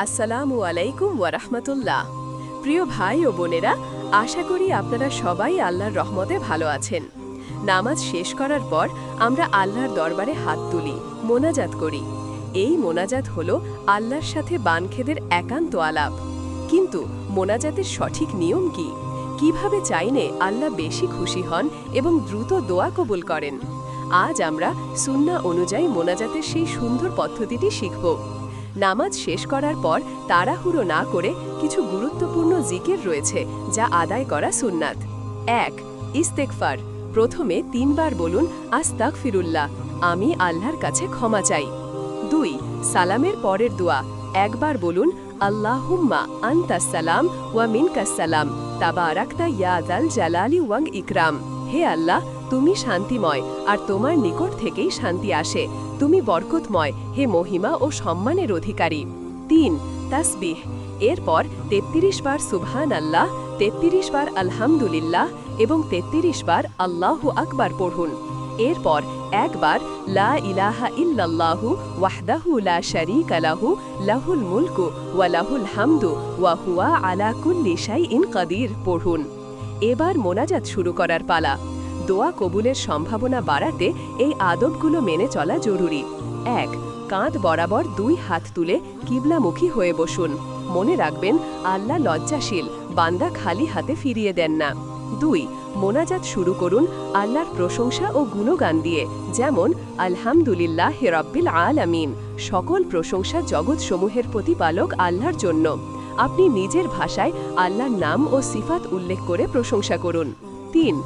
আসসালামু আলাইকুম ওয়া রাহমাতুল্লাহ। প্রিয় ভাই ও বোনেরা, আশা করি আপনারা সবাই আল্লাহর রহমতে ভালো আছেন। নামাজ শেষ করার পর আমরা আল্লাহর দরবারে হাত তুলি, মোনাজাত করি। এই মোনাজাত হলো আল্লাহর সাথে বানখেদের একান্ত আলাপ। কিন্তু মোনাজাতের সঠিক নিয়ম কি? কিভাবে চাইলে আল্লাহ বেশি খুশি হন এবং দ্রুত দোয়া কবুল করেন? আজ আমরা সুন্নাহ অনুযায়ী মোনাজাতের সেই সুন্দর পদ্ধতিটি শিখব। নামাজ শেষ করার পর তাড়াহুড়ো না করে কিছু গুরুত্বপূর্ণ জিকির রয়েছে যা আদায় করা সুন্নাত। ১. ইস্তেগফার। প্রথমে ৩ বার বলুন আস্তাগফিরুল্লাহ, আমি আল্লাহর কাছে ক্ষমা চাই। ২. সালামের পরের দোয়া, একবার বলুন আল্লাহুম্মা আনতাস সালাম ওয়া মিনকাস সালাম তাবারাকতা ইয়া যাল জালালি ওয়াল ইকরাম। হে আল্লাহ, তুমি শান্তিময় আর তোমার নিকট থেকেই শান্তি আসে। তুমি বরকতময়, হে মহিমা ও সম্মানের অধিকারী। ৩. তাসবিহ। এরপর ৩৩ বার সুবহানাল্লাহ, ৩৩ বার আলহামদুলিল্লাহ এবং ৩৩ বার আল্লাহু আকবার পড়ুন। এরপর একবার লা ইলাহা ইল্লাল্লাহু ওয়াহদাহু লা শারীকা লাহু লাহুল মুলকু ওয়া লাহুল হামদু ওয়া হুয়া আলা কুল্লি শাইইন কাদির পড়ুন। এবার মোনাজাত শুরু করার পালা। দোয়া কবুলের সম্ভাবনা বাড়াতে এই আদবগুলো মেনে চলা জরুরি। ১. কাঁধ বরাবর ২ হাত তুলে কিবলামুখী হয়ে বসুন। মনে রাখবেন, আল্লাহ লজ্জাশীল, বান্দা খালি হাতে ফিরিয়ে দেন না। ২. মোনাজাত শুরু করুন আল্লাহর প্রশংসা ও গুণগান দিয়ে, যেমন আলহামদুলিল্লাহ রাব্বিল আলামিন, সকল প্রশংসা জগৎসমূহের প্রতিপালক আল্লাহর জন্য। আপনি নিজের ভাষায় আল্লাহর নাম ও সিফাত উল্লেখ করে প্রশংসা করুন। ৩.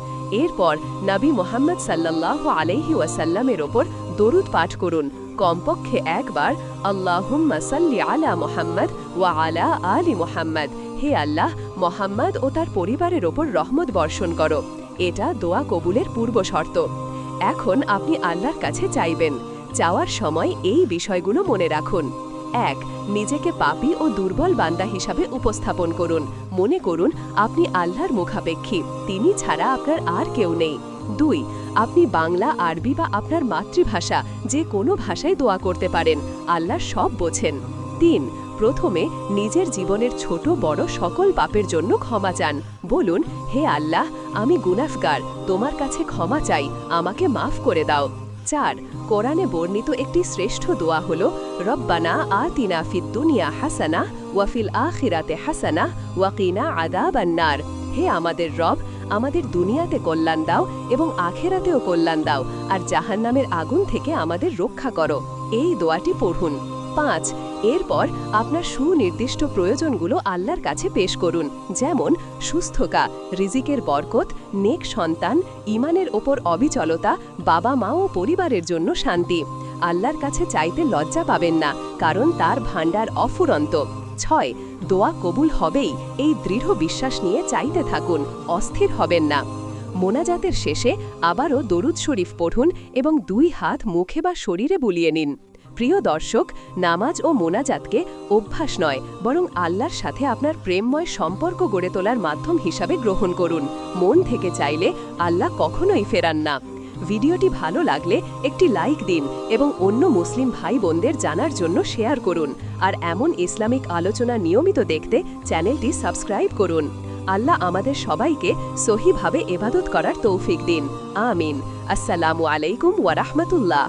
এরপর নবী মুহাম্মদ সাল্লাল্লাহু আলাইহি ওয়াসাল্লামের ওপর দরুদ পাঠ করুন, কমপক্ষে একবার আল্লাহুম্মা সাল্লি আলা মুহাম্মদ ওয়া আলা আলি মুহাম্মদ। হে আল্লাহ, মুহাম্মদ ও তার পরিবারের ওপর রহমত বর্ষণ করো। এটা দোয়া কবুলের পূর্ব শর্ত। এখন আপনি আল্লাহর কাছে চাইবেন। চাওয়ার সময় এই বিষয়গুলো মনে রাখুন। ১. নিজেকে পাপী ও দুর্বল বান্দা হিসাবে উপস্থাপন করুন। মনে করুন আপনি আল্লাহর মুখাপেক্ষী, তিনি ছাড়া আপনার আর কেউ নেই। ২. আপনি বাংলা, আরবি বা আপনার মাতৃভাষা যে কোনো ভাষায় দোয়া করতে পারেন, আল্লাহ সব বোঝেন। ৩. প্রথমে নিজের জীবনের ছোট বড় সকল পাপের জন্য ক্ষমা চান। বলুন, হে আল্লাহ, আমি গুনাহগার, তোমার কাছে ক্ষমা চাই, আমাকে মাফ করে দাও। ৪. কোরআনে বর্ণিত একটি শ্রেষ্ঠ দোয়া হল রব্বানা আতিনা ফিদ দুনিয়া হাসানাহ ওয়া ফিল আখিরাতে হাসানাহ ওয়া কিনা আযাবান নার। হে আমাদের রব, আমাদের দুনিয়াতে কল্যাণ দাও এবং আখিরাতেও কল্যাণ দাও, আর জাহান্নামের আগুন থেকে আমাদের রক্ষা করো। এই দোয়াটি পড়ুন। ৫. এরপর আপনার সুনির্দিষ্ট প্রয়োজনগুলো আল্লাহর কাছে পেশ করুন, যেমন সুস্থতা, রিজিকের বরকত, নেক সন্তান, ঈমানের ওপর অবিচলতা, বাবা মা ও পরিবারের জন্য শান্তি। আল্লাহর কাছে চাইতে লজ্জা পাবেন না, কারণ তার ভাণ্ডার অফুরন্ত। ৬. দোয়া কবুল হবেই, এই দৃঢ় বিশ্বাস নিয়ে চাইতে থাকুন, অস্থির হবেন না। মোনাজাতের শেষে আবারও দরুদ শরীফ পড়ুন এবং ২ হাত মুখে বা শরীরে বুলিয়ে নিন। প্রিয় দর্শক, নামাজ ও মোনাজাতকে অভ্যাস নয়, বরং আল্লাহর সাথে আপনার প্রেমময় সম্পর্ক গড়ে তোলার মাধ্যম হিসাবে গ্রহণ করুন। মন থেকে চাইলে আল্লাহ কখনোই ফেরান না। ভিডিওটি ভালো লাগলে একটি লাইক দিন এবং অন্য মুসলিম ভাই বোনদের জানার জন্য শেয়ার করুন। আর এমন ইসলামিক আলোচনা নিয়মিত দেখতে চ্যানেলটি সাবস্ক্রাইব করুন। আল্লাহ আমাদের সবাইকে সহিভাবে ইবাদত করার তৌফিক দিন। আমিন। আসসালামু আলাইকুম ওয়া রাহমাতুল্লাহ।